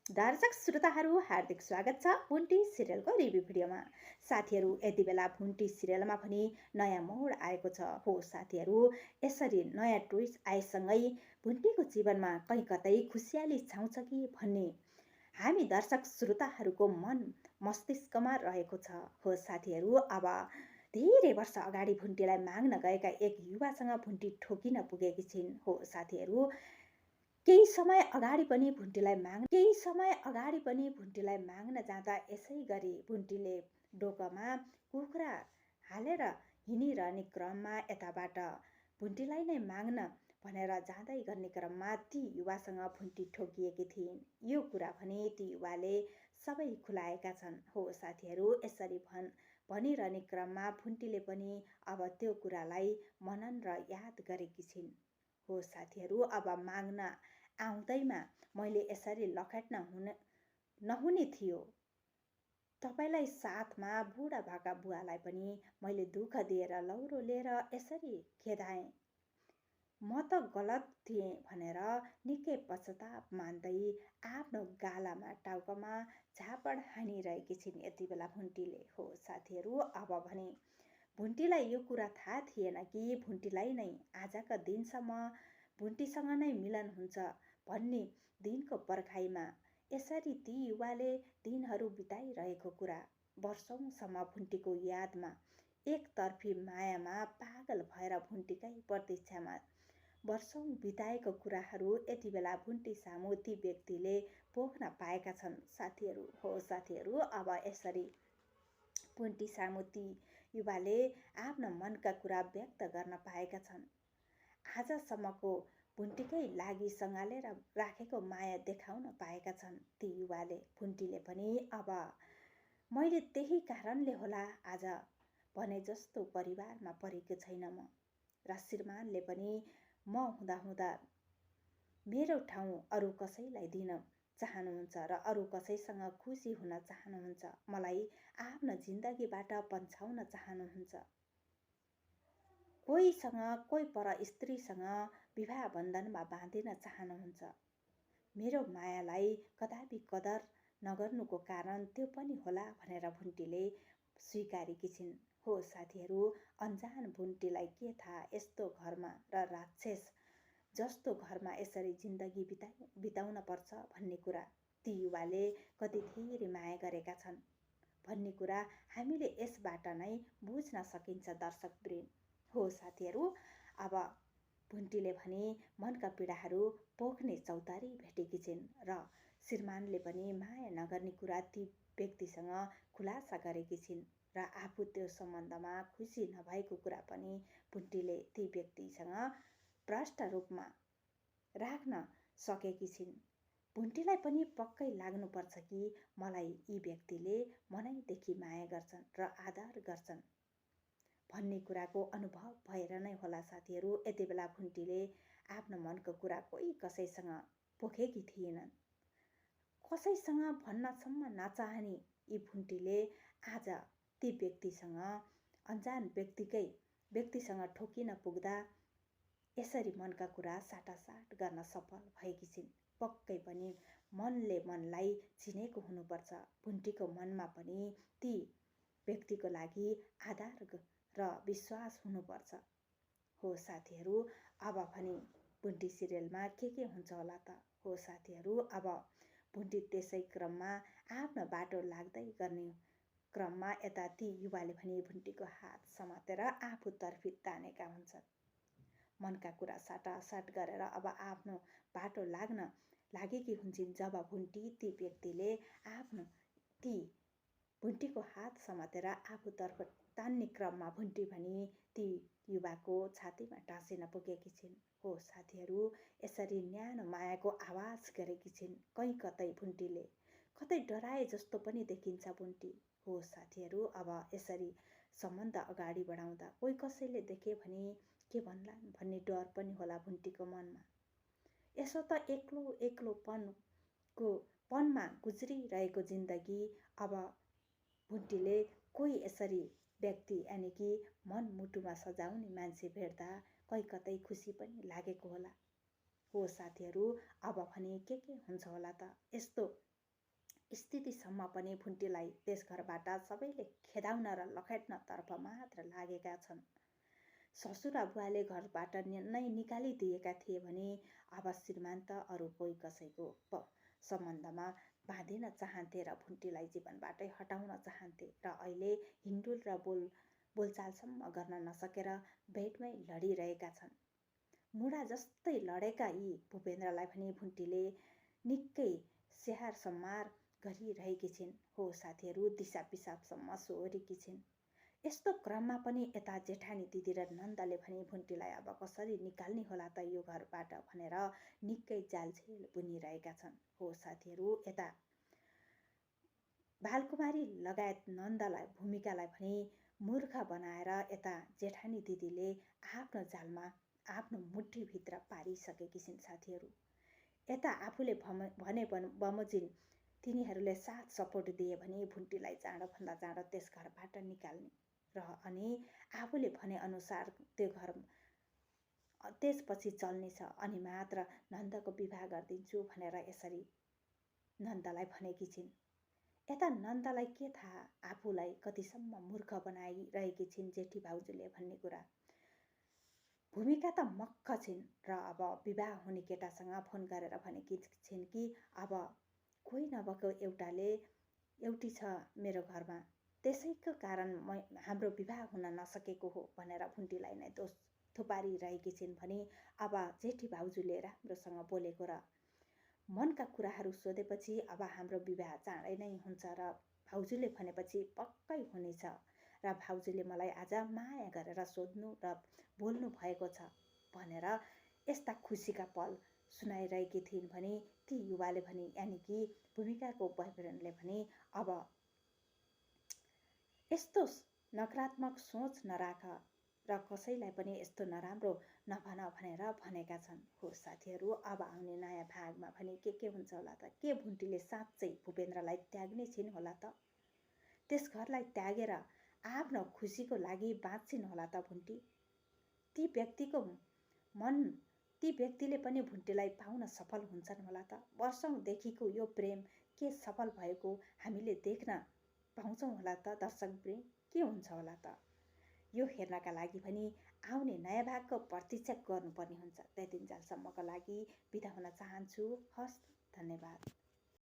दर्शक श्रोताहरू हार्दिक स्वागत छ भुन्टी सिरियलको रिभ्यू भिडियोमा। साथीहरू, यति बेला भुन्टी सिरियलमा पनि नयाँ मोड आएको छ। हो साथीहरू, यसरी नयाँ ट्विस्ट आएसँगै भुन्टीको जीवनमा कहीँ कतै खुसियाली छाउँछ कि भन्ने हामी दर्शक श्रोताहरूको मन मस्तिष्कमा रहेको छ। हो साथीहरू, अब धेरै वर्ष अगाडि भुन्टीलाई माग्न गएका एक युवासँग भुन्टी ठोकिन पुगेकी छिन्। हो साथीहरू, केही समय अगाडि पनि भुन्टीलाई माग्न जाँदा यसै गरी भुन्टीले डोकोमा कुखुरा हालेर हिँडिरहने क्रममा यताबाट भुन्टीलाई नै माग्न भनेर जाँदै गर्ने क्रममा ती युवासँग भुन्टी ठोकिएकी थिइन्। यो कुरा भने ती युवाले सबै खुलाएका छन्। हो साथीहरू, यसरी भनिरहने क्रममा भुन्टीले पनि अब त्यो कुरालाई मनन र याद गरेकी छिन्। हो साथीहरू, अब माग्न आउँदैमा मैले यसरी लखेट्न नहुने थियो। तपाईँलाई साथमा बुढा भएका बुवालाई पनि मैले दुःख दिएर लौरो लिएर यसरी खेदाएँ। म त गलत थिएँ भनेर निकै पश्चाताप मान्दै आफ्नो गालामा टाउकोमा झापड हानिरहेकी छिन् यति बेला भुन्टीले। हो साथीहरू, अब भने भुन्टीलाई यो कुरा थाहा थिएन कि भुन्टीलाई नै आजका दिनसम्म भुन्टीसँग नै मिलन हुन्छ भन्ने दिनको पर्खाइमा यसरी ती युवाले दिनहरू बिताइरहेको कुरा, वर्षौंसम्म भुन्टीको यादमा एकतर्फी मायामा पागल भएर भुन्टीकै प्रतीक्षामा वर्षौं बिताएको कुराहरू यति बेला भुन्टी सामु ती व्यक्तिले पोख्न पाएका छन् साथीहरू। हो साथीहरू, अब यसरी भुन्टी सामु ती युवाले आफ्नो मनका कुरा व्यक्त गर्न पाएका छन्। आजसम्मको भुन्टीकै लागि सँगालेर राखेको माया देखाउन पाएका छन् ती युवाले। भुन्टीले पनि अब मैले त्यही कारणले होला आज भने जस्तो परिवारमा परेको छैन म, र श्रीमानले पनि म हुँदा मेरो ठाउँ अरू कसैलाई दिन चाहनुहुन्छ र अरू कसैसँग खुसी हुन चाहनुहुन्छ। मलाई आफ्नो जिन्दगीबाट पन्छाउन चाहनुहुन्छ। कोहीसँग, कोही पर स्त्रीसँग विवाह बन्धनमा बाँधिन चाहनुहुन्छ। मेरो मायालाई कदापि कदर नगर्नुको कारण त्यो पनि होला भनेर भुन्टीले स्वीकारेकी छिन्। हो साथीहरू, अन्जान भुन्टीलाई के थाहा यस्तो घरमा र राक्षस जस्तो घरमा यसरी जिन्दगी बिताउन पर्छ भन्ने कुरा। ती युवाले कति धेरै माया गरेका छन् भन्ने कुरा हामीले यसबाट नै बुझ्न सकिन्छ दर्शकवृन्द। हो साथीहरू, अब भुन्टीले भने मनका पीडाहरू पोख्ने चौतारी भेटेकी छिन् र श्रीमानले पनि माया नगर्ने कुरा ती व्यक्तिसँग खुलासा गरेकी छिन् र आफू त्यो सम्बन्धमा खुसी नभएको कुरा पनि भुन्टीले ती व्यक्तिसँग प्रष्ट रूपमा राख्न सकेकी छिन्। भुन्टीलाई पनि पक्कै लाग्नुपर्छ कि मलाई यी व्यक्तिले मनैदेखि माया गर्छन् र आदर गर्छन् भन्ने कुराको अनुभव भएर नै होला साथीहरू। यति बेला भुन्टीले आफ्नो मनको कुरा कोही कसैसँग पोखेकी थिएनन्। कसैसँग भन्नसम्म नचाहने यी भुन्टीले आज ती व्यक्तिसँग, अन्जान व्यक्तिसँग ठोकिन पुग्दा यसरी मनका कुरा साटासाट गर्न सफल भएकी छिन्। पक्कै पनि मनले मनलाई चिनेको हुनुपर्छ। भुन्टीको मनमा पनि ती व्यक्तिको लागि आदर र विश्वास हुनुपर्छ। हो साथीहरू, अब भने भुन्टी सिरियलमा के हुन्छ होला त। हो साथीहरू, अब भुन्टी त्यसै क्रममा आफ्नो बाटो लाग्दै गर्ने क्रममा यता ती युवाले भने भुन्टीको हात समातेर आफूतर्फी तानेका हुन्छन्। मनका कुरा साटासाट गरेर अब आफ्नो बाटो लाग्न लागेकी हुन्छन्। जब भुन्टी ती व्यक्तिले आफ्नो ती भुन्टीको हात समातेर आफूतर्फ तान्ने क्रममा भुन्टी भने ती युवाको छातीमा टाँसिन पुगेकी छिन्। हो साथीहरू, यसरी न्यानो मायाको आवाज गरेकी छिन्। कहीँ कतै भुन्टीले कतै डराए जस्तो पनि देखिन्छ भुन्टी। हो साथीहरू, अब यसरी सम्बन्ध अगाडि बढाउँदा कोही कसैले देखे भने के भन्लान् भन्ने डर पनि होला भुन्टीको मनमा। यसो त एक्लोपनमा गुज्रिरहेको जिन्दगी अब भुन्टीले कोही यसरी व्यक्ति यानि कि मनमुटुमा सजाउने मान्छे भेट्दा कहीँ कतै खुसी पनि लागेको होला। हो साथीहरू, अब भने के हुन्छ होला त। यस्तो स्थितिसम्म पनि भुन्टीलाई त्यस घरबाट सबैले खेदाउन र लखेट्नतर्फ मात्र लागेका छन्। ससुरा बुवाले घरबाट नै निकालिदिएका थिए भने अब श्रीमान त अरू कोही कसैको सम्बन्धमा बाँधिन चाहन्थे र भुन्टीलाई जीवनबाटै हटाउन चाहन्थे र अहिले हिन्डुल र बोलचालसम्म गर्न नसकेर बेडमै लडिरहेका छन्। मुढा जस्तै लडेका यी भूपेन्द्रलाई पनि भुन्टीले निकै स्याहार सम्मार गरिरहेकी छिन्। हो साथीहरू, दिसा पिसाबसम्म सोहोरेकी छिन्। यस्तो क्रममा पनि यता जेठानी दिदी र नन्दले पनि भुन्टीलाई अब कसरी निकाल्ने होला त यो घरबाट भनेर निकै जालझेल बुनिरहेका छन्। हो साथीहरू, यता बालकुमारी लगायत नन्दलाई भूमिकालाई पनि मूर्ख बनाएर यता जेठानी दिदीले आफ्नो जालमा आफ्नो मुठीभित्र पारिसकेकी छिन्। साथीहरू, यता आफूले भने बमोजिम तिनीहरूले साथ सपोर्ट दिए भने भुन्टीलाई चाँडोभन्दा चाँडो त्यस घरबाट निकाल्ने र अनि आफूले भनेअनुसार त्यो घर त्यसपछि चल्नेछ अनि मात्र नन्दको विवाह गरिदिन्छु भनेर यसरी नन्दलाई भनेकी छिन्। यता नन्दलाई के थाहा आफूलाई कतिसम्म मूर्ख बनाइरहेकी छिन् जेठी भाउजूले भन्ने कुरा। भूमिका त मक्ख छिन् र अब विवाह हुने केटासँग फोन गरेर भनेकी छिन् कि अब कोही नभएको एउटी छ मेरो घरमा, त्यसैको कारण हाम्रो विवाह हुन नसकेको हो भनेर भुन्टीलाई नै दोष थुपारिरहेकी छिन् भने अब जेठी भाउजूले राम्रोसँग बोलेको र मनका कुराहरू सोधेपछि अब हाम्रो विवाह चाँडै नै हुन्छ र भाउजूले भनेपछि पक्कै हुनेछ र भाउजूले मलाई आज माया गरेर सोध्नु र बोल्नु भएको छ भनेर यस्ता खुसीका पल सुनाइरहेकी थिइन् भने ती युवाले भने यानि कि भूमिकाको बोयफ्रेन्डले भने अब यस्तो नकारात्मक सोच नराख र कसैलाई पनि यस्तो नराम्रो नभन भनेर भनेका छन्। हो साथीहरू, अब आउने नयाँ भागमा भने के हुन्छ होला त? के भुन्टीले साँच्चै भूपेन्द्रलाई त्याग्ने छिन् होला त? त्यस घरलाई त्यागेर आफ्नो खुसीको लागि बाँच्छिन् होला त भुन्टी? ती व्यक्तिले पनि भुन्टीलाई पाउन सफल हुन्छन् होला त? वर्षौंदेखिको यो प्रेम के सफल भएको हामीले देख्न पाउँछौँ होला त? दर्शकवृन्द, के हुन्छ होला त? यो हेर्नका लागि पनि आउने नयाँ भागको प्रतीक्षा गर्नुपर्ने हुन्छ। त्यतिन्जेलसम्मको लागि बिदा हुन चाहन्छु। हस्, धन्यवाद।